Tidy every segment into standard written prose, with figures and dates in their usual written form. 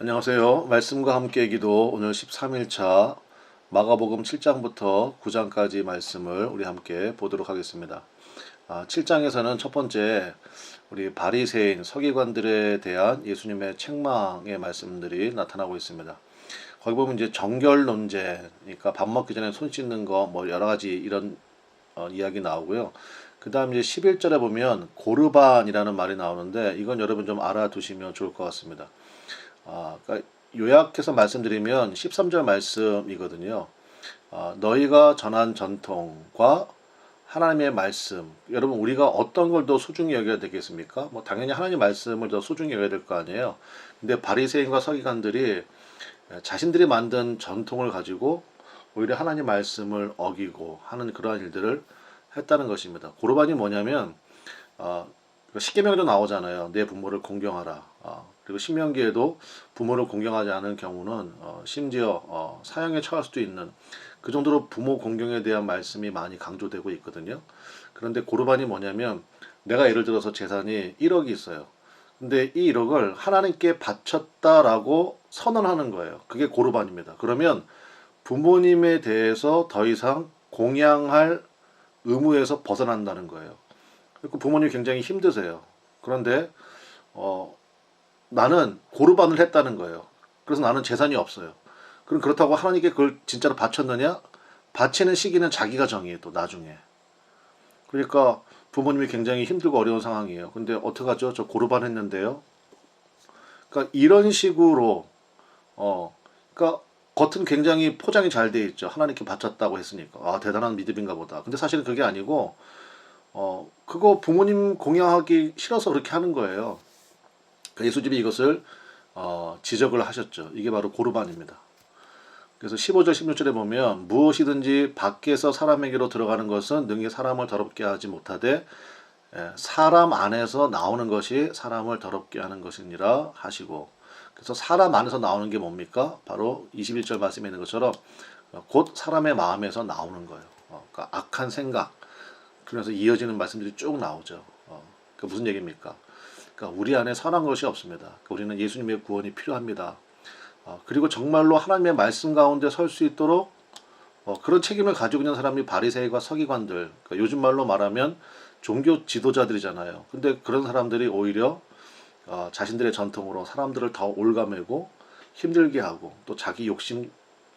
안녕하세요. 말씀과 함께 기도 오늘 13일차 마가복음 7장부터 9장까지 말씀을 우리 함께 보도록 하겠습니다. 7장에서는 첫 번째 우리 바리새인 서기관들에 대한 예수님의 책망의 말씀들이 나타나고 있습니다. 거기 보면 이제 정결 논제, 그러니까 밥 먹기 전에 손 씻는 거 뭐 여러 가지 이런 이야기 나오고요. 그 다음 이제 11절에 보면 고르반이라는 말이 나오는데 이건 여러분 좀 알아두시면 좋을 것 같습니다. 그러니까 요약해서 말씀드리면 13절 말씀이거든요. 너희가 전한 전통과 하나님의 말씀, 여러분 우리가 어떤 걸 더 소중히 여겨야 되겠습니까? 뭐 당연히 하나님의 말씀을 더 소중히 여겨야 될 거 아니에요. 근데 바리새인과 서기관들이 자신들이 만든 전통을 가지고 오히려 하나님 말씀을 어기고 하는 그러한 일들을 했다는 것입니다. 고르반이 뭐냐면 십계명에도 나오잖아요. 내 부모를 공경하라. 그리고 신명기에도 부모를 공경하지 않은 경우는 심지어 사형에 처할 수도 있는 그 정도로 부모 공경에 대한 말씀이 많이 강조되고 있거든요. 그런데 고르반이 뭐냐면 내가 예를 들어서 재산이 1억이 있어요. 근데 이 1억을 하나님께 바쳤다라고 선언하는 거예요. 그게 고르반입니다. 그러면 부모님에 대해서 더 이상 공양할 의무에서 벗어난다는 거예요. 그 부모님이 굉장히 힘드세요. 그런데 나는 고르반을 했다는 거예요. 그래서 나는 재산이 없어요. 그럼 그렇다고 하나님께 그걸 진짜로 바쳤느냐? 바치는 시기는 자기가 정해 또 나중에. 그러니까 부모님이 굉장히 힘들고 어려운 상황이에요. 근데 어떡하죠? 저 고르반 했는데요. 그러니까 이런 식으로 그러니까 겉은 굉장히 포장이 잘 돼 있죠. 하나님께 바쳤다고 했으니까 대단한 믿음인가 보다. 근데 사실은 그게 아니고 그거 부모님 공양하기 싫어서 그렇게 하는 거예요. 예수님이 이것을 지적을 하셨죠. 이게 바로 고르반입니다. 그래서 15절 16절에 보면 무엇이든지 밖에서 사람에게로 들어가는 것은 능히 사람을 더럽게 하지 못하되 사람 안에서 나오는 것이 사람을 더럽게 하는 것이니라 하시고, 그래서 사람 안에서 나오는 게 뭡니까? 바로 21절 말씀에 있는 것처럼 곧 사람의 마음에서 나오는 거예요. 그러니까 악한 생각, 그러면서 이어지는 말씀들이 쭉 나오죠. 그 무슨 얘기입니까? 그러니까 우리 안에 선한 것이 없습니다. 그러니까 우리는 예수님의 구원이 필요합니다. 그리고 정말로 하나님의 말씀 가운데 설 수 있도록 그런 책임을 가지고 있는 사람이 바리새인과 서기관들, 그러니까 요즘 말로 말하면 종교 지도자들이잖아요. 근데 그런 사람들이 오히려 자신들의 전통으로 사람들을 더 올가매고 힘들게 하고 또 자기 욕심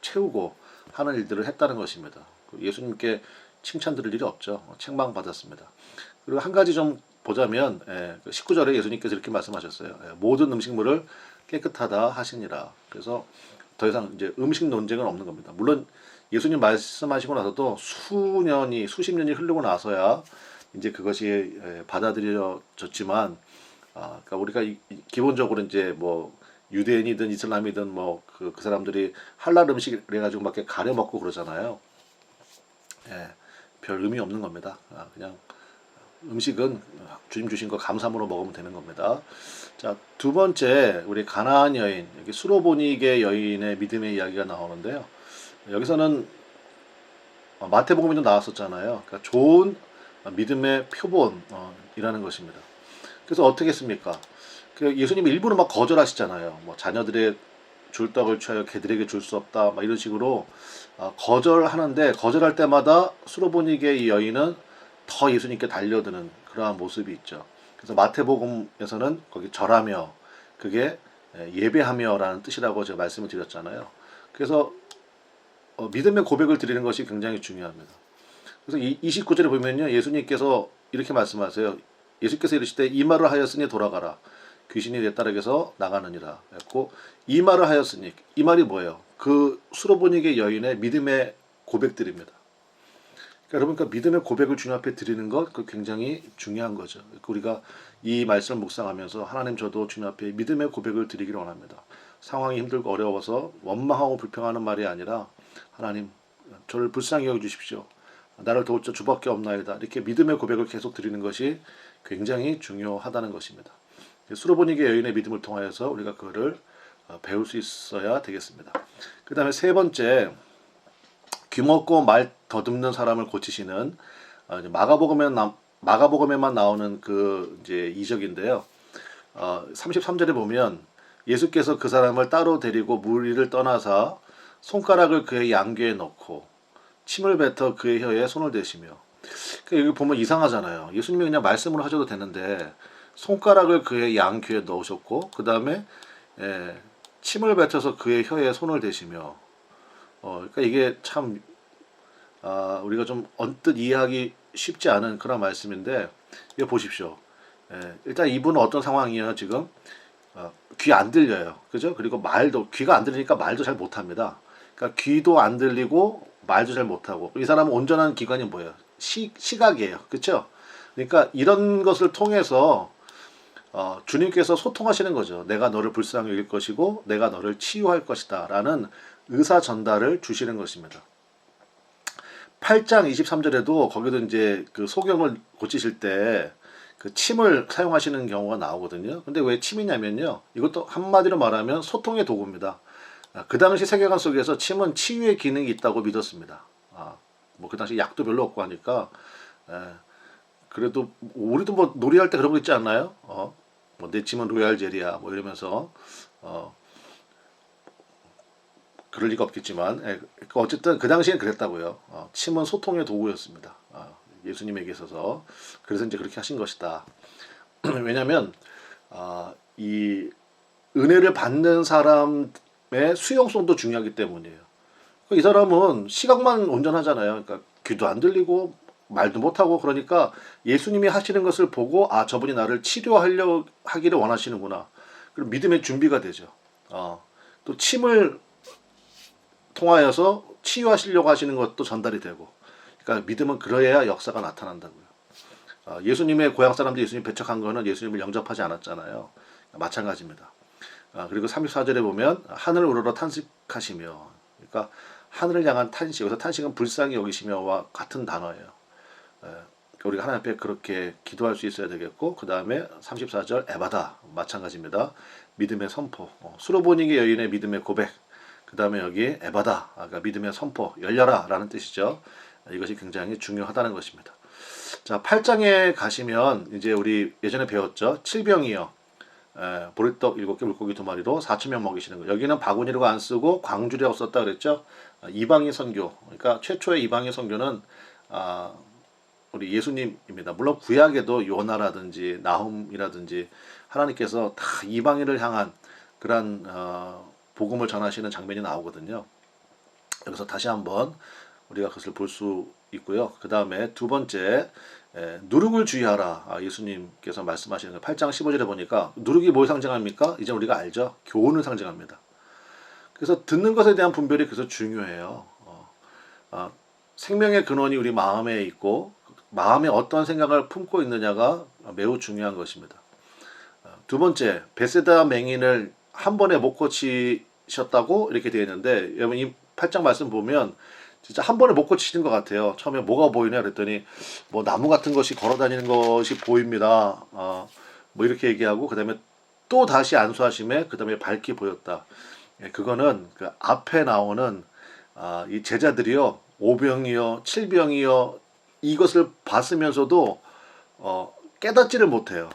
채우고 하는 일들을 했다는 것입니다. 예수님께 칭찬 들을 일이 없죠. 책망받았습니다. 그리고 한 가지 좀 보자면 19절에 예수님께서 이렇게 말씀하셨어요. 모든 음식물을 깨끗하다 하시니라. 그래서 더 이상 이제 음식 논쟁은 없는 겁니다. 물론 예수님 말씀하시고 나서도 수년이 수십 년이 흐르고 나서야 이제 그것이 받아들여졌지만 그러니까 우리가 기본적으로 이제 뭐 유대인이든 이슬람이든 뭐 그 사람들이 할랄 음식 그래가지고 막 가려 먹고 그러잖아요. 별 의미 없는 겁니다. 그냥 음식은 주님 주신 거 감사함으로 먹으면 되는 겁니다. 자, 두 번째 우리 가나안 여인, 여기 수로보니게 여인의 믿음의 이야기가 나오는데요. 여기서는 마태복음에도 나왔었잖아요. 그러니까 좋은 믿음의 표본이라는 것입니다. 그래서 어떻게 했습니까? 예수님이 일부러 막 거절하시잖아요. 뭐 자녀들의 줄 떡을 취하여 개들에게 줄 수 없다, 막 이런 식으로 거절하는데 거절할 때마다 수로보니게 이 여인은 더 예수님께 달려드는 그러한 모습이 있죠. 그래서 마태복음에서는 거기 절하며 그게 예배하며라는 뜻이라고 제가 말씀을 드렸잖아요. 그래서 믿음의 고백을 드리는 것이 굉장히 중요합니다. 그래서 29절에 보면요, 예수님께서 이렇게 말씀하세요. 예수께서 이르시되 이 말을 하였으니 돌아가라. 귀신이 내 딸에게서 나가느니라 했고, 이 말을 하였으니 이 말이 뭐예요? 그 수로보니게 여인의 믿음의 고백들입니다. 그러니까 여러분, 믿음의 고백을 주님 앞에 드리는 것, 그 굉장히 중요한 거죠. 우리가 이 말씀을 묵상하면서 하나님, 저도 주님 앞에 믿음의 고백을 드리기를 원합니다. 상황이 힘들고 어려워서 원망하고 불평하는 말이 아니라 하나님, 저를 불쌍히 여겨주십시오. 나를 도울 자 주밖에 없나이다. 이렇게 믿음의 고백을 계속 드리는 것이 굉장히 중요하다는 것입니다. 수로보니게 여인의 믿음을 통하여서 우리가 그거를 배울 수 있어야 되겠습니다. 그 다음에 세 번째, 귀먹고 말 더듬는 사람을 고치시는 마가복음에만 나오는 그 이제 이적인데요. 33절에 보면 예수께서 그 사람을 따로 데리고 무리를 떠나사 손가락을 그의 양귀에 넣고 침을 뱉어 그의 혀에 손을 대시며. 그러니까 여기 보면 이상하잖아요. 예수님이 그냥 말씀으로 하셔도 되는데 손가락을 그의 양귀에 넣으셨고 그 다음에 침을 뱉어서 그의 혀에 손을 대시며. 그러니까 이게 참 우리가 좀 언뜻 이해하기 쉽지 않은 그런 말씀인데 이거 보십시오. 일단 이분은 어떤 상황이에요 지금? 귀 안 들려요. 그죠? 그리고 말도 귀가 안 들리니까 말도 잘 못합니다. 그러니까 귀도 안 들리고 말도 잘 못하고 이 사람은 온전한 기관이 뭐예요? 시각이에요. 그렇죠? 그러니까 이런 것을 통해서 주님께서 소통하시는 거죠. 내가 너를 불쌍히 여길 것이고 내가 너를 치유할 것이다 라는 의사 전달을 주시는 것입니다. 8장 23절에도 거기도 이제 그 소경을 고치실 때 그 침을 사용하시는 경우가 나오거든요. 근데 왜 침이냐면요. 이것도 한마디로 말하면 소통의 도구입니다. 그 당시 세계관 속에서 침은 치유의 기능이 있다고 믿었습니다. 뭐 그 당시 약도 별로 없고 하니까 그래도 우리도 뭐 놀이할 때 그런 거 있지 않나요? 뭐 내 침은 로얄 젤이야 뭐 이러면서 그럴 리가 없겠지만 어쨌든 그 당시엔 그랬다고요. 침은 소통의 도구였습니다. 예수님에게 있어서. 그래서 이제 그렇게 하신 것이다. 왜냐하면 이 은혜를 받는 사람의 수용성도 중요하기 때문이에요. 이 사람은 시각만 온전하잖아요. 그러니까 귀도 안 들리고 말도 못하고 그러니까 예수님이 하시는 것을 보고 저분이 나를 치료하려 하기를 원하시는구나. 그럼 믿음의 준비가 되죠. 또 침을 통하여서 치유하시려고 하시는 것도 전달이 되고. 그러니까 믿음은 그래야 역사가 나타난다고요. 예수님의 고향 사람들이 예수님 배척한 거는 예수님을 영접하지 않았잖아요. 마찬가지입니다. 그리고 34절에 보면 하늘을 우러러 탄식하시며, 그러니까 하늘을 향한 탄식, 여기서 탄식은 불쌍히 여기시며와 같은 단어예요. 우리가 하나님 앞에 그렇게 기도할 수 있어야 되겠고, 그 다음에 34절 에바다 마찬가지입니다. 믿음의 선포, 수로보니게 여인의 믿음의 고백, 그 다음에 여기 에바다, 그러니까 믿음의 선포, 열려라 라는 뜻이죠. 이것이 굉장히 중요하다는 것입니다. 자, 8장에 가시면 이제 우리 예전에 배웠죠. 칠병이요. 보리떡 7개 물고기 2마리로 4,000명 먹이시는 거. 여기는 바구니로 안 쓰고 광주리라고 썼다 그랬죠. 이방인 선교. 그러니까 최초의 이방인 선교는 우리 예수님입니다. 물론 구약에도 요나라든지 나훔이라든지 하나님께서 다 이방인을 향한 그런 복음을 전하시는 장면이 나오거든요. 여기서 다시 한번 우리가 그것을 볼 수 있고요. 그 다음에 두 번째 누룩을 주의하라. 예수님께서 말씀하시는 거 8장 15절에 보니까 누룩이 뭘 상징합니까? 이제 우리가 알죠. 교훈을 상징합니다. 그래서 듣는 것에 대한 분별이 그래서 중요해요. 생명의 근원이 우리 마음에 있고 마음에 어떤 생각을 품고 있느냐가 매우 중요한 것입니다. 두 번째, 베세다 맹인을 한 번에 못 고치셨다고 이렇게 되어 있는데 여러분 이 8장 말씀 보면 진짜 한 번에 못 고치시는 것 같아요. 처음에 뭐가 보이냐 그랬더니 뭐 나무 같은 것이 걸어다니는 것이 보입니다. 뭐 이렇게 얘기하고 그 다음에 또 다시 안수하심에 그 다음에 밝히 보였다. 그거는 그 앞에 나오는 이 제자들이요 5병이요 7병이요 이것을 봤으면서도 깨닫지를 못해요.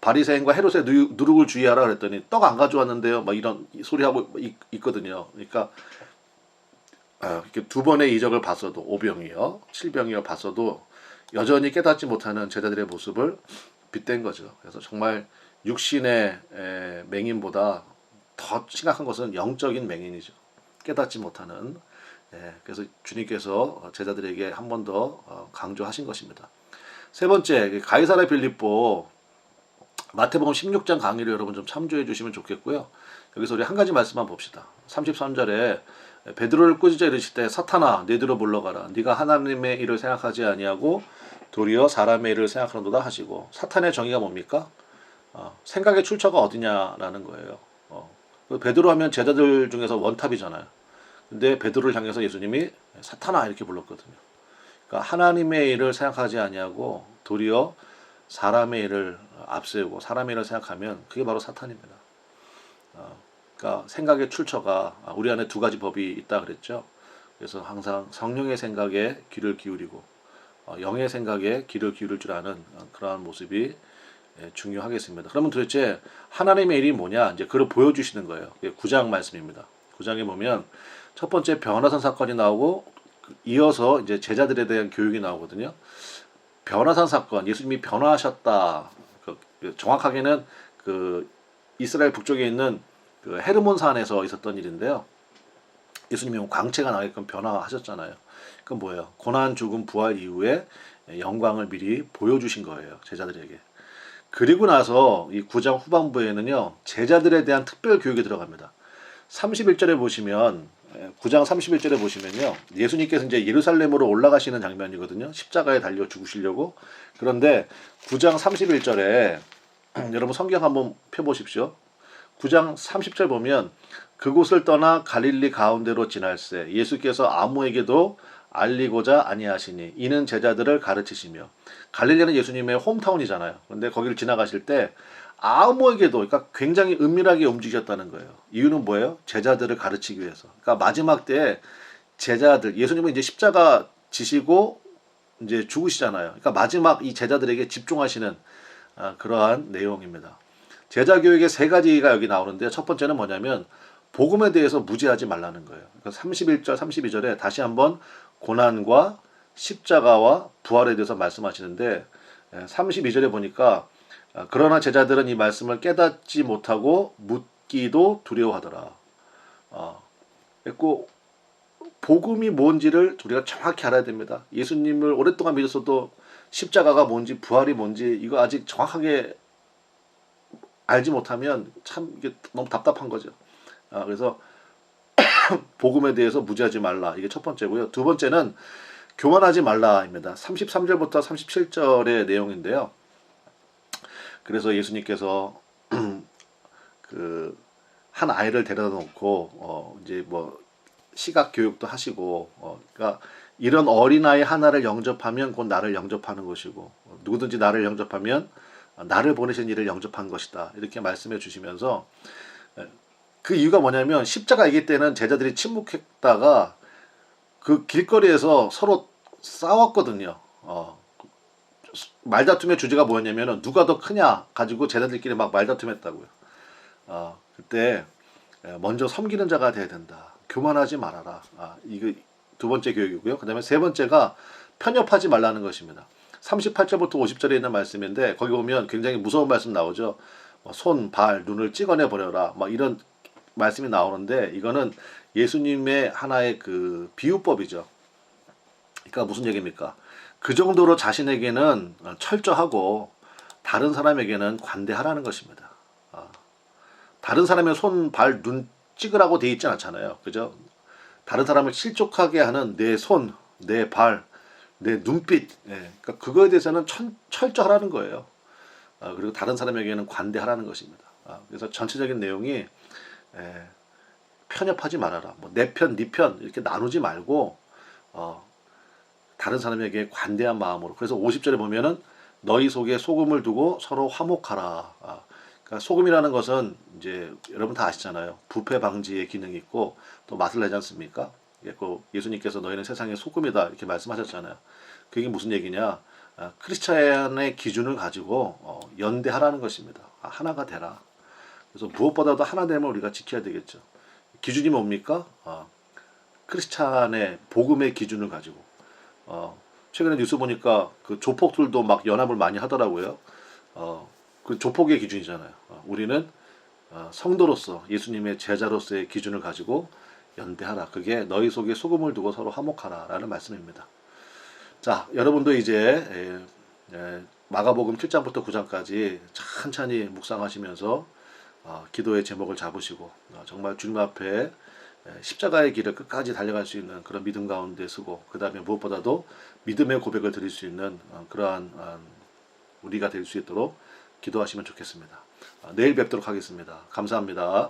바리새인과 헤롯의 누룩을 주의하라 그랬더니 떡 안 가져왔는데요. 막 이런 소리하고 있거든요. 그러니까 이렇게 두 번의 이적을 봤어도 5병이요 7병이요 봤어도 여전히 깨닫지 못하는 제자들의 모습을 빗댄 거죠. 그래서 정말 육신의 맹인보다 더 심각한 것은 영적인 맹인이죠. 깨닫지 못하는. 그래서 주님께서 제자들에게 한 번 더 강조하신 것입니다. 세 번째, 가이사랴 빌립보 마태복음 16장 강의를 여러분 좀 참조해 주시면 좋겠고요. 여기서 우리 한 가지 말씀만 봅시다. 33절에 베드로를 꾸짖어 이르시되 사탄아 내뒤로 물러가라. 네가 하나님의 일을 생각하지 아니하고 도리어 사람의 일을 생각하는도다 하시고 사탄의 정의가 뭡니까? 생각의 출처가 어디냐라는 거예요. 베드로 하면 제자들 중에서 원탑이잖아요. 근데 베드로를 향해서 예수님이 사탄아 이렇게 불렀거든요. 그러니까 하나님의 일을 생각하지 아니하고 도리어 사람의 일을 앞세우고 사람의 일을 생각하면 그게 바로 사탄입니다. 그러니까 생각의 출처가 우리 안에 두 가지 법이 있다 그랬죠. 그래서 항상 성령의 생각에 귀를 기울이고 영의 생각에 귀를 기울일 줄 아는 그러한 모습이 중요하겠습니다. 그러면 도대체 하나님의 일이 뭐냐? 이제 그걸 보여주시는 거예요. 9장 말씀입니다. 9장에 보면 첫 번째 변화산 사건이 나오고 이어서 이제 제자들에 대한 교육이 나오거든요. 변화산 사건, 예수님이 변화하셨다. 정확하게는 그 이스라엘 북쪽에 있는 그 헤르몬 산에서 있었던 일인데요. 예수님이 광채가 나게끔 변화하셨잖아요. 그건 뭐예요? 고난, 죽음, 부활 이후에 영광을 미리 보여주신 거예요. 제자들에게. 그리고 나서 이 9장 후반부에는요. 제자들에 대한 특별 교육이 들어갑니다. 31절에 보시면 9장 31절에 보시면요. 예수님께서 이제 예루살렘으로 올라가시는 장면이거든요. 십자가에 달려 죽으시려고. 그런데 9장 31절에 여러분 성경 한번 펴보십시오. 9장 30절 보면 그곳을 떠나 갈릴리 가운데로 지날새 예수께서 아무에게도 알리고자 아니하시니 이는 제자들을 가르치시며 갈릴리는 예수님의 홈타운이잖아요. 근데 거기를 지나가실 때 아무에게도 그러니까 굉장히 은밀하게 움직였다는 거예요. 이유는 뭐예요? 제자들을 가르치기 위해서. 그러니까 마지막 때에 제자들 예수님은 이제 십자가 지시고 이제 죽으시잖아요. 그러니까 마지막 이 제자들에게 집중하시는 그러한 내용입니다. 제자 교육의 세 가지가 여기 나오는데 첫 번째는 뭐냐면 복음에 대해서 무지하지 말라는 거예요. 그러니까 31절, 32절에 다시 한번 고난과 십자가와 부활에 대해서 말씀하시는데 32절에 보니까 그러나 제자들은 이 말씀을 깨닫지 못하고 묻기도 두려워하더라. 그리고 복음이 뭔지를 우리가 정확히 알아야 됩니다. 예수님을 오랫동안 믿었어도 십자가가 뭔지 부활이 뭔지 이거 아직 정확하게 알지 못하면 참 이게 너무 답답한 거죠. 그래서 복음에 대해서 무지하지 말라. 이게 첫 번째고요. 두 번째는 교만하지 말라입니다. 33절부터 37절의 내용인데요. 그래서 예수님께서 그 한 아이를 데려다 놓고 이제 뭐 시각 교육도 하시고 그러니까 이런 어린아이 하나를 영접하면 곧 나를 영접하는 것이고 누구든지 나를 영접하면 나를 보내신 이를 영접한 것이다. 이렇게 말씀해 주시면서 그 이유가 뭐냐면 십자가 얘기 때는 제자들이 침묵했다가 그 길거리에서 서로 싸웠거든요. 말다툼의 주제가 뭐였냐면 누가 더 크냐 가지고 제자들끼리 막 말다툼했다고요. 그때 먼저 섬기는 자가 돼야 된다. 교만하지 말아라. 이거 두 번째 교육이고요. 그 다음에 세 번째가 편협하지 말라는 것입니다. 38절부터 50절에 있는 말씀인데 거기 보면 굉장히 무서운 말씀 나오죠. 손, 발, 눈을 찍어내 버려라. 막 이런 말씀이 나오는데 이거는 예수님의 하나의 그 비유법이죠. 그러니까 무슨 얘기입니까? 그 정도로 자신에게는 철저하고 다른 사람에게는 관대하라는 것입니다. 다른 사람의 손, 발, 눈 찍으라고 돼 있지 않잖아요. 그죠? 다른 사람을 실족하게 하는 내 손, 내 발, 내 눈빛, 그러니까 그거에 대해서는 철저하라는 거예요. 그리고 다른 사람에게는 관대하라는 것입니다. 그래서 전체적인 내용이 편협하지 말아라. 뭐 내 편, 네 편 이렇게 나누지 말고 다른 사람에게 관대한 마음으로. 그래서 50절에 보면은 너희 속에 소금을 두고 서로 화목하라. 그러니까 소금이라는 것은 이제 여러분 다 아시잖아요. 부패 방지의 기능이 있고 또 맛을 내지 않습니까? 예수님께서 너희는 세상의 소금이다 이렇게 말씀하셨잖아요. 그게 무슨 얘기냐? 크리스찬의 기준을 가지고 연대하라는 것입니다. 하나가 되라. 그래서 무엇보다도 하나됨을 우리가 지켜야 되겠죠. 기준이 뭡니까? 크리스찬의 복음의 기준을 가지고 최근에 뉴스 보니까 그 조폭들도 막 연합을 많이 하더라고요. 그 조폭의 기준이잖아요. 우리는 성도로서 예수님의 제자로서의 기준을 가지고 연대하라. 그게 너희 속에 소금을 두고 서로 화목하라 라는 말씀입니다. 자, 여러분도 이제 마가복음 7장부터 9장까지 천천히 묵상하시면서 기도의 제목을 잡으시고 정말 주님 앞에 십자가의 길을 끝까지 달려갈 수 있는 그런 믿음 가운데 서고 그 다음에 무엇보다도 믿음의 고백을 드릴 수 있는 그러한 우리가 될 수 있도록 기도하시면 좋겠습니다. 내일 뵙도록 하겠습니다. 감사합니다.